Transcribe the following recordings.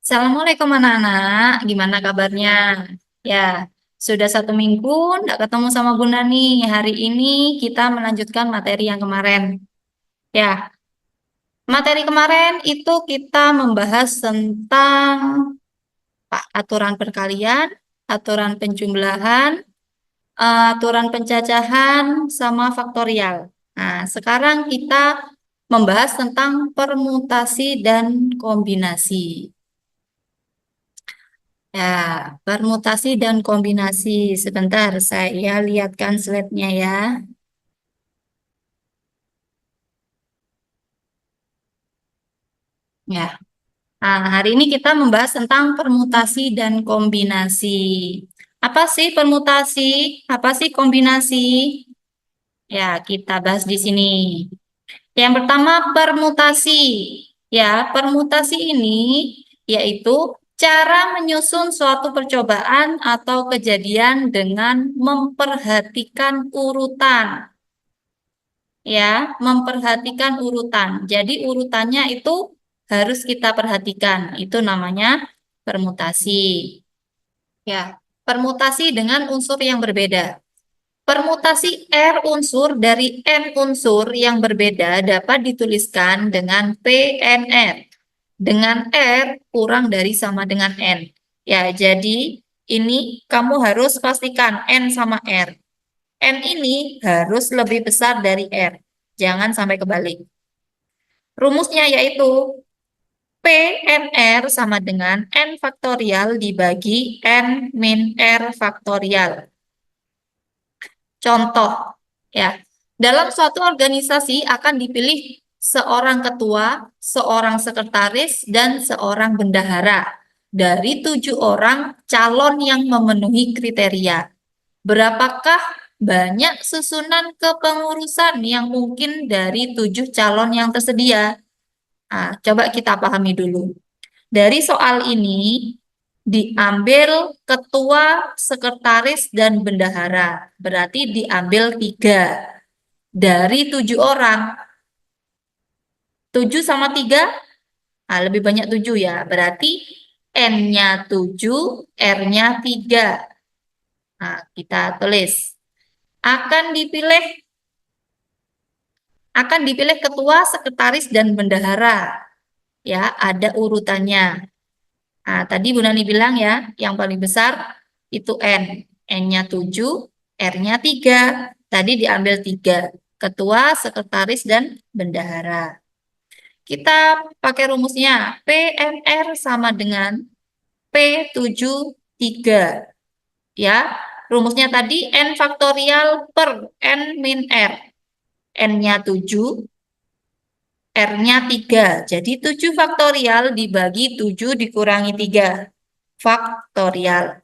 Assalamualaikum anak-anak, gimana kabarnya? Ya, sudah 1 minggu nggak ketemu sama Bunda nih. Hari ini kita melanjutkan materi yang kemarin. Ya, materi kemarin itu kita membahas tentang aturan perkalian, aturan penjumlahan, aturan pencacahan, sama faktorial. Nah, sekarang kita membahas tentang permutasi dan kombinasi. Ya, permutasi dan kombinasi. Sebentar, saya lihatkan slide-nya ya. Ya, hari ini kita membahas tentang permutasi dan kombinasi. Apa sih permutasi? Apa sih kombinasi? Ya, kita bahas di sini. Yang pertama, permutasi. Ya, permutasi ini yaitu cara menyusun suatu percobaan atau kejadian dengan memperhatikan urutan. Ya, memperhatikan urutan. Jadi urutannya itu harus kita perhatikan. Itu namanya permutasi. Ya, permutasi dengan unsur yang berbeda. Permutasi R unsur dari N unsur yang berbeda dapat dituliskan dengan PNR. Dengan R kurang dari sama dengan N. Ya, jadi ini kamu harus pastikan N sama R. N ini harus lebih besar dari R. Jangan sampai kebalik. Rumusnya yaitu PNR sama dengan N faktorial dibagi N min R faktorial. Contoh, ya, dalam suatu organisasi akan dipilih seorang ketua, seorang sekretaris, dan seorang bendahara dari 7 orang calon yang memenuhi kriteria. Berapakah banyak susunan kepengurusan yang mungkin dari 7 calon yang tersedia? Coba kita pahami dulu. Dari soal ini diambil ketua, sekretaris, dan bendahara. Berarti diambil 3 dari 7 orang. 7 sama 3, lebih banyak 7 ya. Berarti N-nya 7, R-nya 3. Kita tulis. Akan dipilih akan dipilih ketua, sekretaris, dan bendahara. Ya, ada urutannya. Tadi Bu Nani bilang ya, yang paling besar itu N. N-nya 7, R-nya 3. Tadi diambil 3. Ketua, sekretaris, dan bendahara. Kita pakai rumusnya. PNR sama dengan P73. Ya, rumusnya tadi N faktorial per N min R. N-nya 7, R-nya 3. Jadi 7 faktorial dibagi 7 dikurangi 3. Faktorial.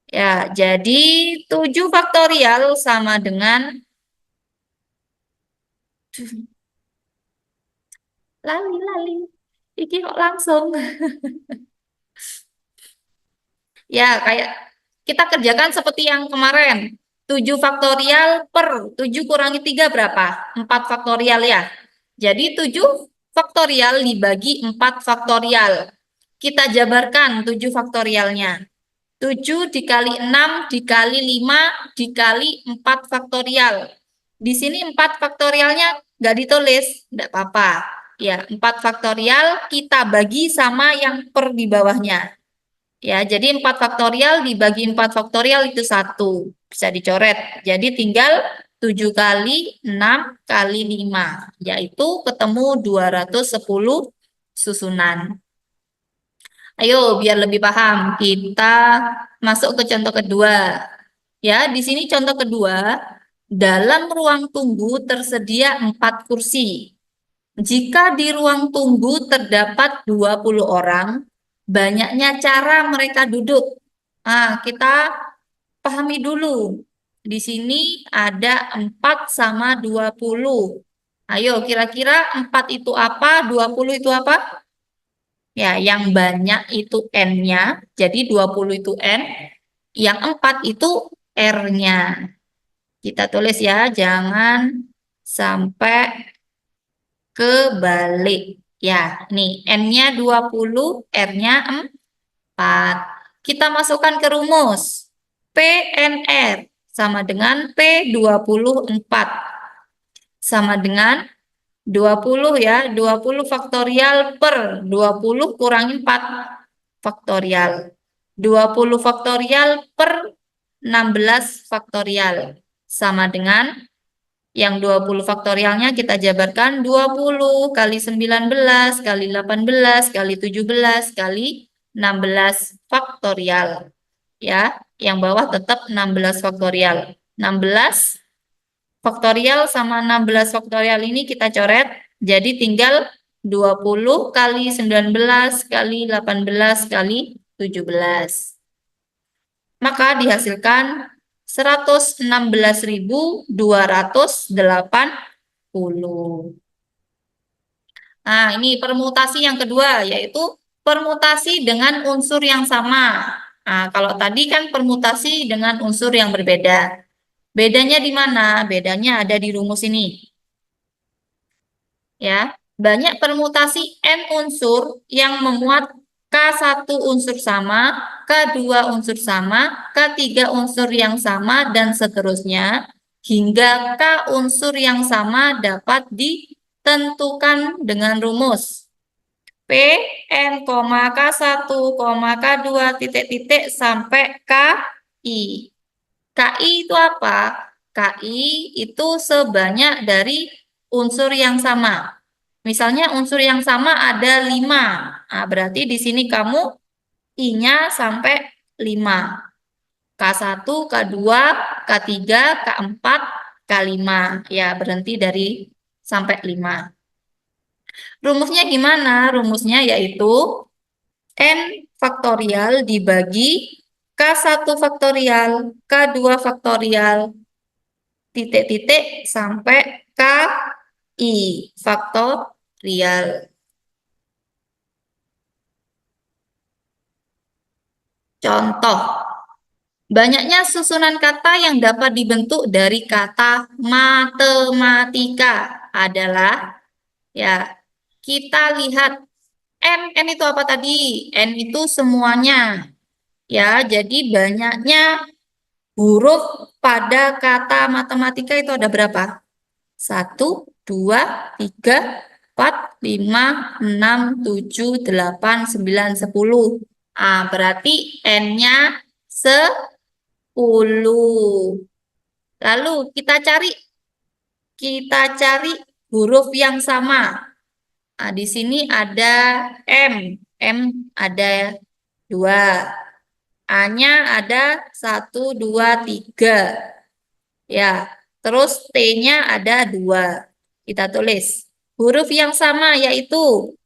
Ya, jadi 7 faktorial sama dengan lali. Iki kok langsung. Ya, kayak kita kerjakan seperti yang kemarin. 7 faktorial per 7 kurangi 3 berapa? 4 faktorial ya. Jadi 7 faktorial dibagi 4 faktorial. Kita jabarkan 7 faktorialnya. 7 dikali 6 dikali 5 dikali 4 faktorial. Di sini 4 faktorialnya nggak ditulis, nggak apa-apa. Ya, 4 faktorial kita bagi sama yang per di bawahnya. Ya, jadi 4 faktorial dibagi 4 faktorial itu 1. Bisa dicoret. Jadi tinggal 7 kali 6 kali 5. Yaitu ketemu 210 susunan. Ayo, biar lebih paham, kita masuk ke contoh kedua. Ya, di sini contoh kedua, dalam ruang tunggu tersedia 4 kursi. Jika di ruang tunggu terdapat 20 orang, banyaknya cara mereka duduk. Kita pahami dulu. Di sini ada 4 sama 20. Ayo, kira-kira 4 itu apa? 20 itu apa? Ya, yang banyak itu N-nya, jadi 20 itu N, yang 4 itu R-nya. Kita tulis ya, jangan sampai kebalik. Ya, nih N-nya 20, R-nya 4. Kita masukkan ke rumus. PNR sama dengan P24. Sama dengan 20 ya, 20 faktorial per 20 kurangi 4 faktorial. 20 faktorial per 16 faktorial. Sama dengan yang 20 faktorialnya kita jabarkan 20 kali 19 kali 18 kali 17 kali 16 faktorial. Ya, yang bawah tetap 16 faktorial. 16 faktorial sama 16 faktorial ini kita coret. Jadi tinggal 20 kali 19 kali 18 kali 17. Maka dihasilkan 116.280. Nah, ini permutasi yang kedua, yaitu permutasi dengan unsur yang sama. Nah, kalau tadi kan permutasi dengan unsur yang berbeda. Bedanya di mana? Bedanya ada di rumus ini. Ya, banyak permutasi n unsur yang memuat K1 unsur sama, K2 unsur sama, K3 unsur yang sama, dan seterusnya, hingga K unsur yang sama dapat ditentukan dengan rumus P, N, K1, K2, titik-titik, sampai KI. KI itu apa? KI itu sebanyak dari unsur yang sama. Misalnya unsur yang sama ada 5. Nah, berarti di sini kamu I-nya sampai 5. K1, K2, K3, K4, K5. Ya, berhenti dari sampai 5. Rumusnya gimana? Rumusnya yaitu N faktorial dibagi K1 faktorial, K2 faktorial, titik-titik, sampai KI faktorial. Contoh, banyaknya susunan kata yang dapat dibentuk dari kata matematika adalah, ya, kita lihat N itu apa tadi? N itu semuanya. Ya, jadi banyaknya huruf pada kata matematika itu ada berapa? 1, 2, 3, 4, 5, 6, 7, 8, 9, 10. Ah, berarti N-nya 10. Lalu kita cari huruf yang sama. Nah, di sini ada M. M ada 2. A-nya ada 1, 2, 3. Ya, terus T-nya ada 2. Kita tulis huruf yang sama yaitu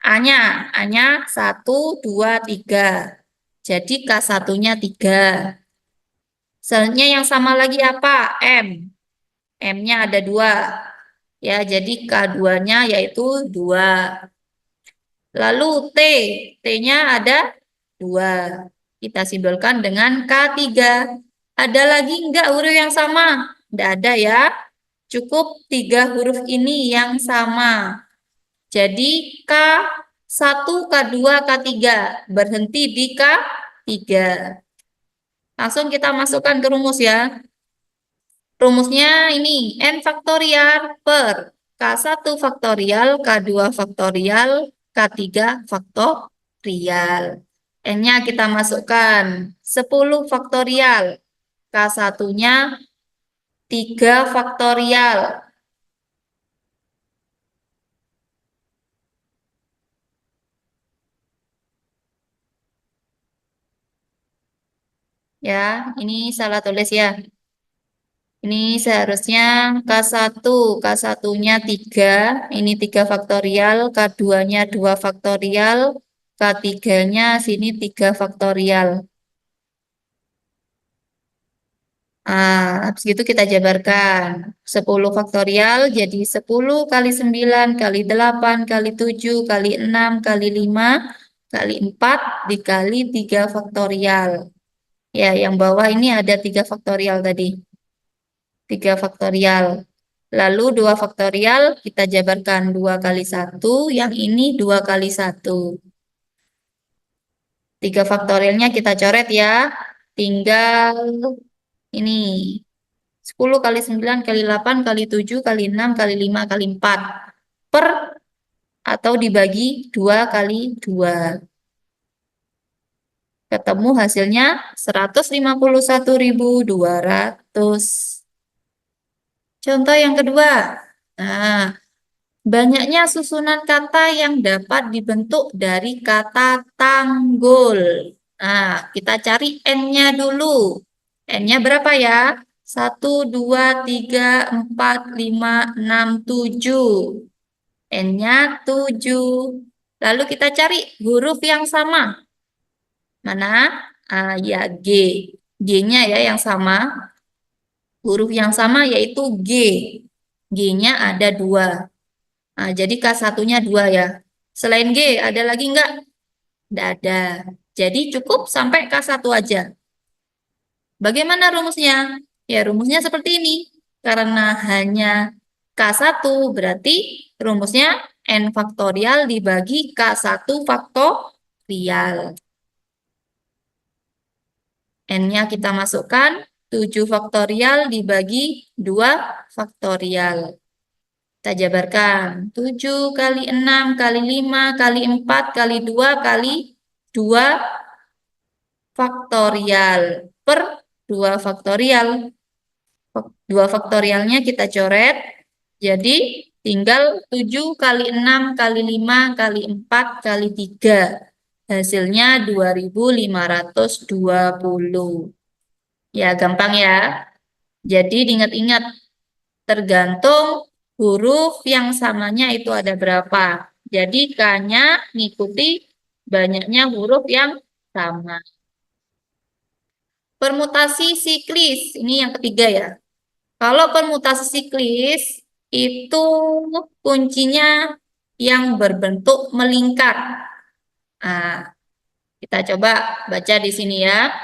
A-nya. A-nya 1, 2, 3. Jadi K1-nya 3. Selanjutnya yang sama lagi apa? M. M-nya ada 2. Ya, jadi K2-nya yaitu 2. Lalu T. T-nya ada 2. Kita simbolkan dengan K3. Ada lagi enggak huruf yang sama? Tidak ada ya. Cukup 3 huruf ini yang sama. Jadi K1, K2, K3. Berhenti di K3. Langsung kita masukkan ke rumus ya. Rumusnya ini N faktorial per K1 faktorial, K2 faktorial, K3 faktorial. N-nya kita masukkan 10 faktorial. K1-nya 3 faktorial. Ya, ini salah tulis ya. Ini seharusnya K1. K1-nya 3. Ini 3 faktorial. K2-nya 2 faktorial. K3-nya sini 3 faktorial. Habis itu kita jabarkan. 10 faktorial jadi 10 kali 9 kali 8 kali 7 kali 6 kali 5 kali 4 dikali 3 faktorial. Ya, yang bawah ini ada 3 faktorial tadi. 3 faktorial. Lalu 2 faktorial kita jabarkan 2 kali 1, yang ini 2 kali 1. 3 faktorialnya kita coret ya. Tinggal ini 10 kali 9 kali 8 kali 7 kali 6 kali 5 kali 4 per atau dibagi 2 kali 2. Ketemu hasilnya 151.200. Contoh yang kedua. Nah, banyaknya susunan kata yang dapat dibentuk dari kata tanggul. Nah, kita cari N-nya dulu. N-nya berapa ya? 1, 2, 3, 4, 5, 6, 7. N-nya 7. Lalu kita cari huruf yang sama. Mana? Ah, ya, G. G-nya ya yang sama. Huruf yang sama yaitu G. G-nya ada 2. Nah, jadi K1-nya 2 ya. Selain G, ada lagi enggak? Tidak ada. Jadi cukup sampai K1 aja. Bagaimana rumusnya? Ya, rumusnya seperti ini. Karena hanya K1, berarti rumusnya N faktorial dibagi K1 faktorial. N-nya kita masukkan, 7 faktorial dibagi 2 faktorial. Kita jabarkan. 7 kali 6 kali 5 kali 4 kali 2 kali 2 faktorial per 2 faktorial. 2 faktorialnya kita coret. Jadi tinggal 7 kali 6 kali 5 kali 4 kali 3. Hasilnya 2.520. Ya, gampang ya. Jadi diingat-ingat, tergantung huruf yang samanya itu ada berapa. Jadi K-nya ngikuti banyaknya huruf yang sama. Permutasi siklis, ini yang ketiga ya. Kalau permutasi siklis, itu kuncinya yang berbentuk melingkar. Nah, kita coba baca di sini ya.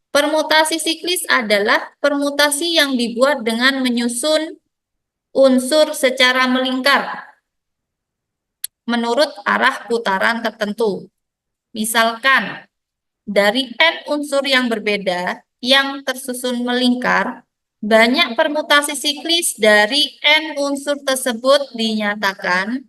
Permutasi siklis adalah permutasi yang dibuat dengan menyusun unsur secara melingkar menurut arah putaran tertentu. Misalkan, dari N unsur yang berbeda yang tersusun melingkar, banyak permutasi siklis dari N unsur tersebut dinyatakan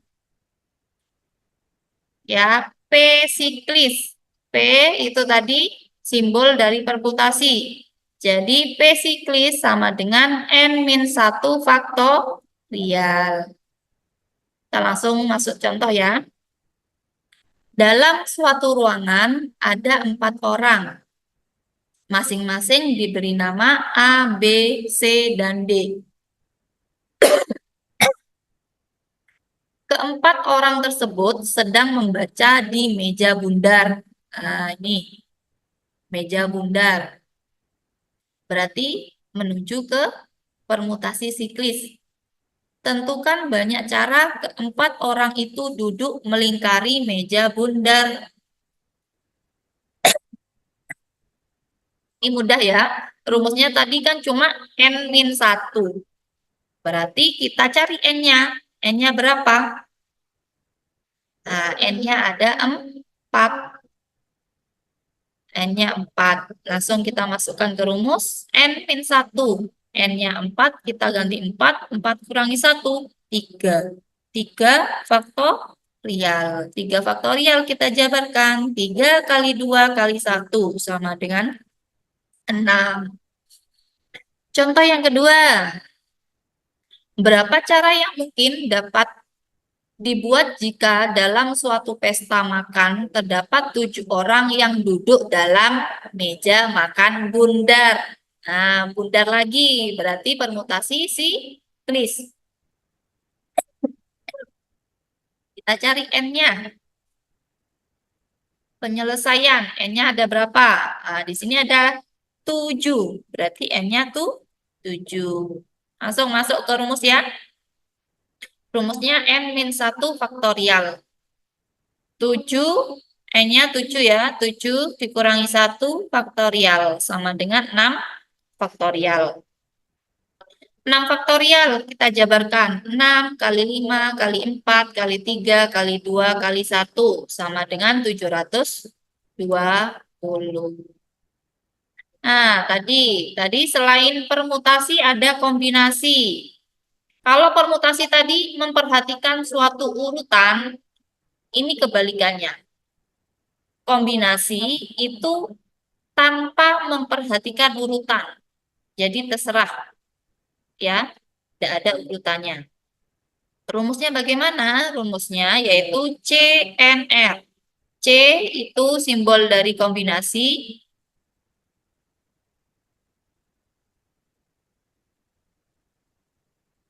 ya P siklis. P itu tadi simbol dari permutasi. Jadi P siklis sama dengan N-1 faktorial. Kita langsung masuk contoh ya. Dalam suatu ruangan ada 4 orang. Masing-masing diberi nama A, B, C, dan D. Keempat orang tersebut sedang membaca di meja bundar. Nah, ini meja bundar. Berarti menuju ke permutasi siklis. Tentukan banyak cara keempat orang itu duduk melingkari meja bundar. Ini mudah ya. Rumusnya tadi kan cuma N-1. Berarti kita cari N-nya. N-nya berapa? Nah, N-nya ada 4. N-nya 4. Langsung kita masukkan ke rumus. N-1. N-nya 4, kita ganti 4. 4 kurangi 1, 3. 3 faktorial. 3 faktorial kita jabarkan. 3 kali 2 kali 1 sama dengan 6. Contoh yang kedua. Berapa cara yang mungkin dapat dibuat jika dalam suatu pesta makan terdapat 7 orang yang duduk dalam meja makan bundar. Nah, bundar lagi berarti permutasi siklis. Kita cari N-nya. Penyelesaian, N-nya ada berapa? Nah, di sini ada 7. Berarti N-nya tuh 7. Langsung masuk ke rumus ya. Rumusnya N-1 faktorial. 7, N-nya 7 ya. 7 dikurangi 1 faktorial. Sama dengan 6 faktorial. 6 faktorial kita jabarkan. 6 kali 5 kali 4 kali 3 kali 2 kali 1 sama dengan 720. Nah, tadi selain permutasi ada kombinasi. Kalau permutasi tadi memperhatikan suatu urutan, ini kebalikannya. Kombinasi itu tanpa memperhatikan urutan. Jadi terserah ya, tidak ada urutannya. Rumusnya bagaimana? Rumusnya yaitu CNR. C itu simbol dari kombinasi.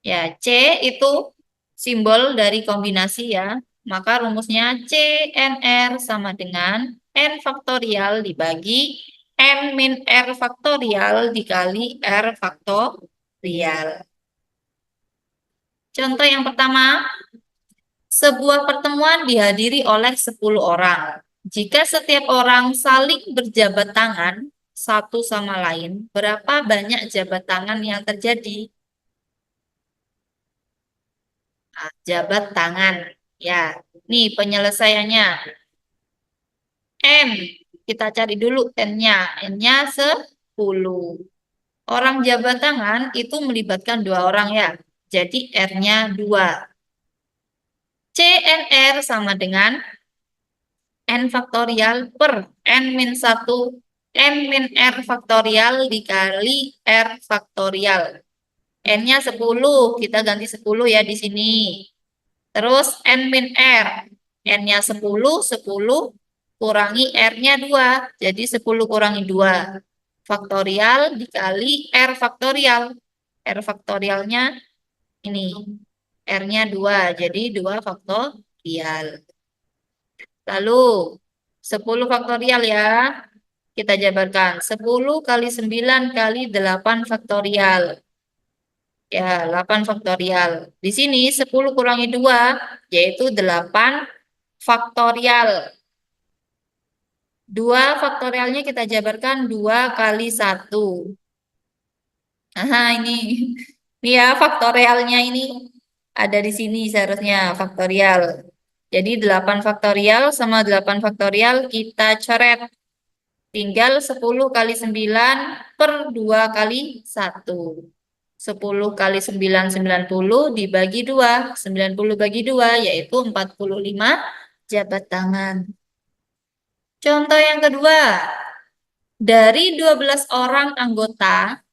Ya, C itu simbol dari kombinasi ya. Maka rumusnya CNR sama dengan N faktorial dibagi N min R faktorial dikali R faktorial. Contoh yang pertama, sebuah pertemuan dihadiri oleh 10 orang. Jika setiap orang saling berjabat tangan satu sama lain, berapa banyak jabat tangan yang terjadi? Ah, jabat tangan. Ya, nih penyelesaiannya. N, kita cari dulu N-nya. N-nya 10. Orang jabat tangan itu melibatkan 2 orang ya. Jadi R-nya 2. CNR sama dengan N faktorial per N min 1 N min R faktorial dikali R faktorial. N-nya 10, kita ganti 10 ya di sini. Terus N min R, N-nya 10, 10 kurangi R-nya 2. Jadi 10 kurangi 2. Faktorial dikali R faktorial. R faktorialnya ini. R-nya 2, jadi 2 faktorial. Lalu 10 faktorial ya. Kita jabarkan 10 kali 9 kali 8 faktorial. Ya, 8 faktorial. Di sini 10 kurangi 2 yaitu 8 faktorial. 2 faktorialnya kita jabarkan 2 kali 1. Nah, ini. Ini ya faktorialnya ini ada di sini seharusnya faktorial. Jadi 8 faktorial sama 8 faktorial kita coret. Tinggal 10 kali 9 per 2 kali 1. 10 kali 9, 90 dibagi 2. 90 bagi 2 yaitu 45 jabat tangan. Contoh yang kedua. Dari 12 orang anggota,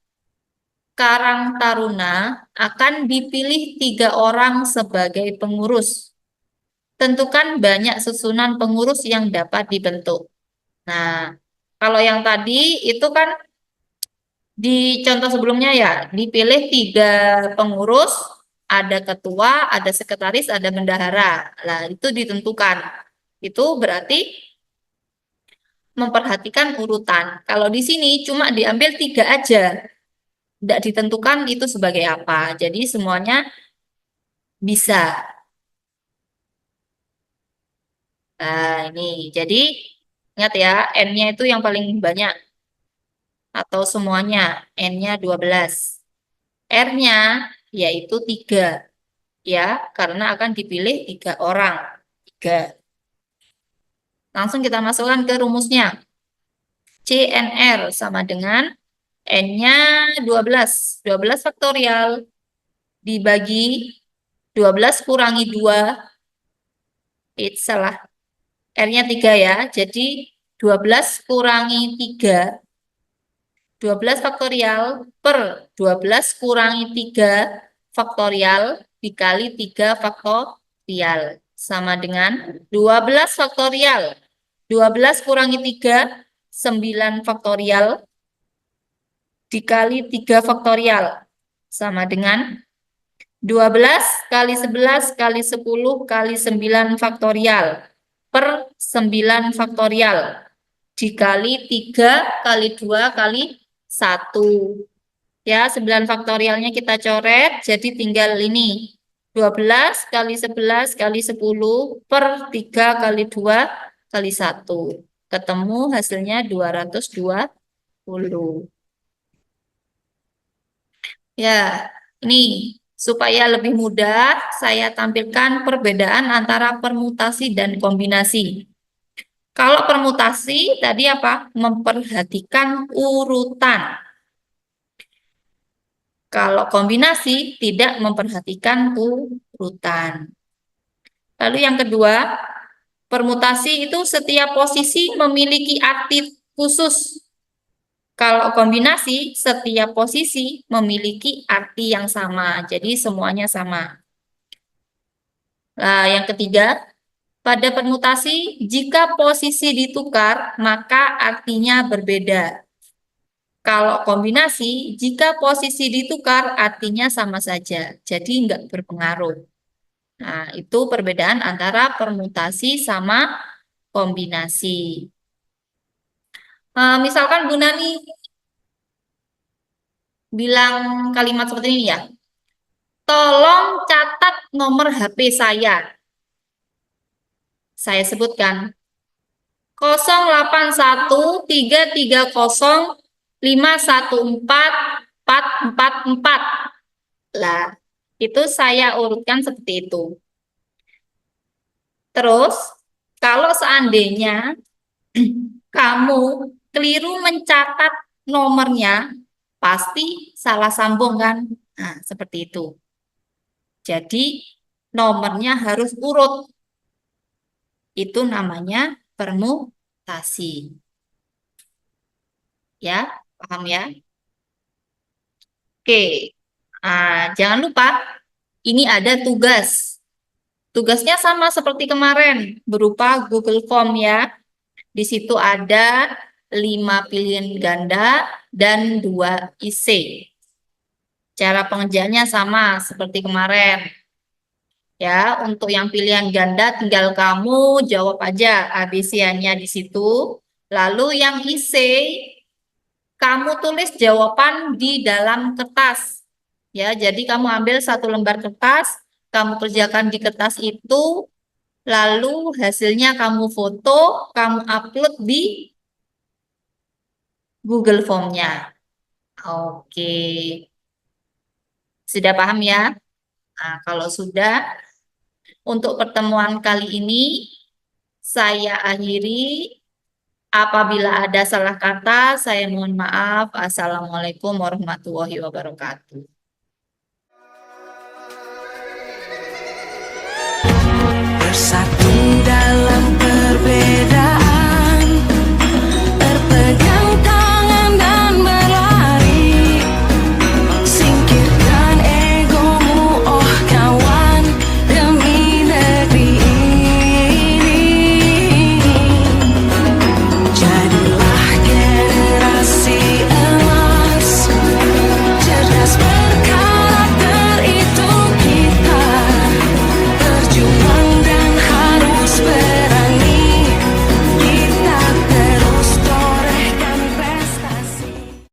Karang Taruna akan dipilih 3 orang sebagai pengurus. Tentukan banyak susunan pengurus yang dapat dibentuk. Nah, kalau yang tadi itu kan di contoh sebelumnya ya, dipilih 3 pengurus, ada ketua, ada sekretaris, ada bendahara. Nah, itu ditentukan. Itu berarti memperhatikan urutan. Kalau di sini cuma diambil 3 aja, tidak ditentukan itu sebagai apa. Jadi semuanya bisa. Nah, ini. Jadi ingat ya, N-nya itu yang paling banyak atau semuanya. N-nya 12. R-nya yaitu 3. Ya, karena akan dipilih 3 orang. 3. Langsung kita masukkan ke rumusnya. CNR sama dengan N-nya 12. 12 faktorial dibagi 12 kurangi 2. Itu salah. R-nya 3 ya. Jadi 12 kurangi 3. 12 faktorial per 12 kurangi 3 faktorial dikali 3 faktorial. Sama dengan 12 faktorial. 12 kurangi 3, 9 faktorial dikali 3 faktorial. Sama dengan 12 kali 11 kali 10 kali 9 faktorial per 9 faktorial dikali 3 kali 2 kali 1. Ya, 9 faktorialnya kita coret, jadi tinggal ini. 12 kali 11 kali 10 per 3 kali 2 kali 1. Ketemu hasilnya 220. Ya, Ini supaya lebih mudah, saya tampilkan perbedaan antara permutasi dan kombinasi. Kalau permutasi tadi apa? Memperhatikan urutan. Kalau kombinasi tidak memperhatikan urutan. Lalu yang kedua, permutasi itu setiap posisi memiliki arti khusus. Kalau kombinasi, setiap posisi memiliki arti yang sama. Jadi semuanya sama. Nah, yang ketiga, pada permutasi, jika posisi ditukar, maka artinya berbeda. Kalau kombinasi, jika posisi ditukar, artinya sama saja. Jadi nggak berpengaruh. Nah, itu perbedaan antara permutasi sama kombinasi. Misalkan Bu Nani bilang kalimat seperti ini ya. Tolong catat nomor HP saya. Saya sebutkan 081330514444. Lah, itu saya urutkan seperti itu. Terus, kalau seandainya kamu keliru mencatat nomornya, pasti salah sambung kan? Nah, seperti itu. Jadi, nomornya harus urut. Itu namanya permutasi. Ya, paham ya? Oke. Jangan lupa, ini ada tugas. Tugasnya sama seperti kemarin, berupa Google Form ya. Di situ ada 5 pilihan ganda dan 2 IC. Cara pengerjaannya sama seperti kemarin. Ya, untuk yang pilihan ganda tinggal kamu jawab aja ABC-nya di situ. Lalu yang IC, kamu tulis jawaban di dalam kertas. Ya, jadi kamu ambil satu lembar kertas, kamu kerjakan di kertas itu, lalu hasilnya kamu foto, kamu upload di Google Form-nya. Oke, sudah paham ya? Nah, kalau sudah, untuk pertemuan kali ini saya akhiri. Apabila ada salah kata, saya mohon maaf. Assalamualaikum warahmatullahi wabarakatuh. Bersatu